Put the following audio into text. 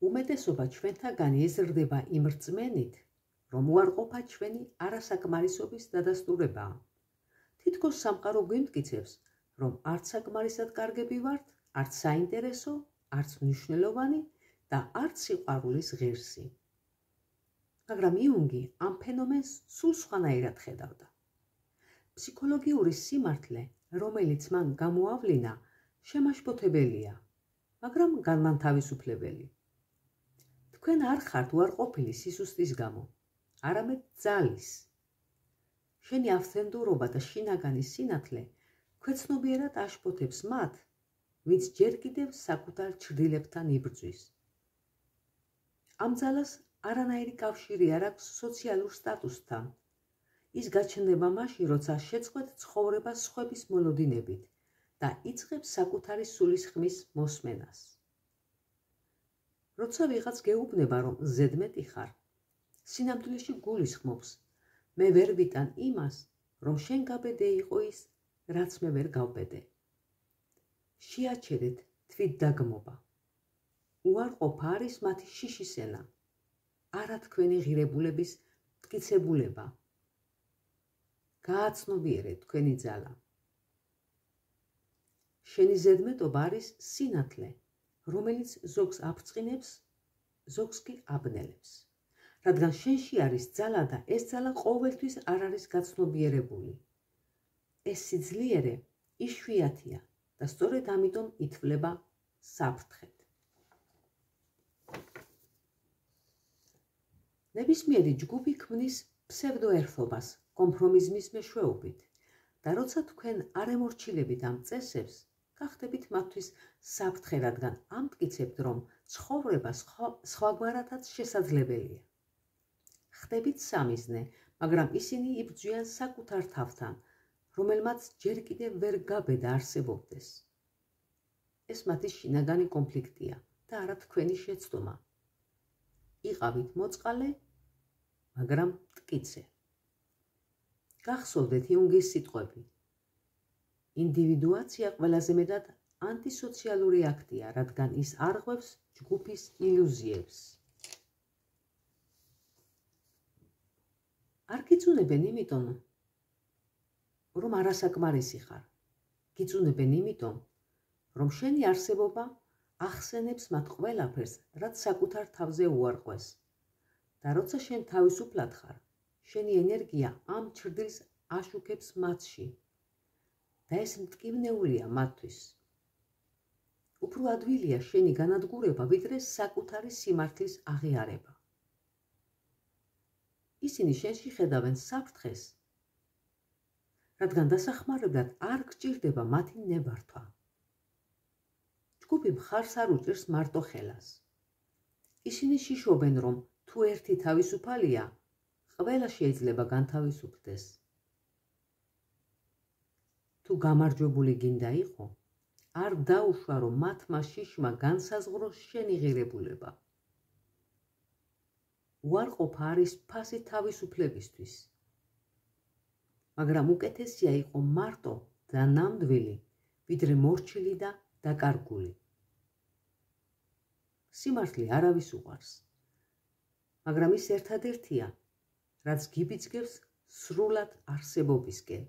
უმეტესობა ჩვენთაგანი ეზრდება იმ რწმენით, რომ უარყოფა ჩვენი არასაკმარისობის დადასტურებაა. თითქოს სამყარო გვიმტკიცებს, რომ არც საკმარისად კარგები ვართ, არც საინტერესო, არც მნიშვნელოვანი და არც სიყვარულის ღირსი. მაგრამ იუნგი ამ ფენომენს სულ სხვანაირად ხედავდა. ფსიქოლოგიური სიმართლე, რომელიც მან გამოავლინა, შემაშფოთებელია, მაგრამ განმანთავისუფლებელი. თქვენ არ ხართ უარყოფილი სისუსტის გამო, არამედ ძალის. შენი ავთენტურობა და შინაგანი სინათლე ქვეცნობიერად აშფოთებს მათ, ვინც ჯერ კიდევ საკუთარ ჩრდილებთან იბრძვის. ამ ძალას არანაირი კავშირი არ აქვს სოციალურ სტატუსთან. ის გაჩნდება მაშინ, როცა შეწყვეტ ცხოვრებას სხვების მოლოდინებით და იწყებს საკუთარი სულის ხმის მოსმენას. როცა ვიღაც გეუბნება, რომ ზედმეტი ხარ, სინამდვილეში გულისხმობს, მე ვერ ვიტან იმას, რომ შენ გაბედე იყო ის, რაც მე ვერ გავბედე. შეაჩერეთ თვითდაგმობა. უარყოფა არის მათი შიშისენა, არა თქვენი ღირებულების მტკიცებულება. გააცნობიერეთ თქვენი ძალა. შენი ზედმეტობა არის სინათლე, რომელიც ზოგს აფრწყინებს, ზოგს კი აბნელებს. რადგან შენში არის ძალა და ეს ძალა ყოველთვის არ არის გაცნობიერებული. ეს სიძლიერე იშვიათია და სწორედ ამიტომ ითვლება საფრთხედ. ნებისმიერი ჯგუფი ქმნის ფსევდოერთობას კომპრომიზმის მეშვეობით და როცა თქვენ არ ემორჩილებით ამ წესებს, გახდებით მათთვის საფრთხე, რადგან ამტკიცებთ, რომ ცხოვრება სხვაგვარადაც შესაძლებელია. ხდებით სამიზნე, მაგრამ ისინი იბრძვიან საკუთარ თავთან, რომელმაც ჯერ კიდევ ვერ გაბედა არსებობდეს. ეს მათი შინაგანი კონფლიქტია და არა თქვენი შეცდომა. იყავით მოწყალე, მაგრამ მტკიცე. გახსოვდეთ იუნგის სიტყვები. ინდივიდუაცია ყველაზე მეტად ანტისოციალური აქტია, რადგან ის არღვევს ჯგუფის ილუზიებს. არ გიწუნებენ იმიტომ, რომ არასაკმარისი ხარ. გიწუნებენ იმიტომ, რომ შენი არსებობა ახსენებს მათ ყველაფერს, რაც საკუთარ თავზე უარყვეს. და როცა შენ თავისუფლად ხარ, შენი ენერგია ამ ჩრდილს აშუქებს მათში და ეს მტკივნეულია მათთვის. უფრო ადვილია შენი განადგურება, ვიდრე საკუთარი სიმართლის აღიარება. ისინი შენში ხედავენ საფრთხეს, რადგან დასახმარებლად არ გჭირდება მათი ნებართვა. ჯგუფი მხარს არ უჭერს მარტო ხელას. ისინი შიშობენ, რომ თუ ერთი თავისუფალია, ყველა შეიძლება განთავისუფლდეს. თუ გამარჯვებული გინდა იყო, არ დაუშვა, რომ მათმა შიშმა განსაზღვროს შენი ღირებულება. უარყოფა არის ფასი თავისუფლებისთვის. მაგრამ უკეთესია იყო მარტო და ნამდვილი, ვიდრე მორჩილი და დაკარგული. სიმართლე არავის უყვარს, მაგრამ ის ერთადერთია, რაც გიბიძგებს სრულად არსებობისკენ.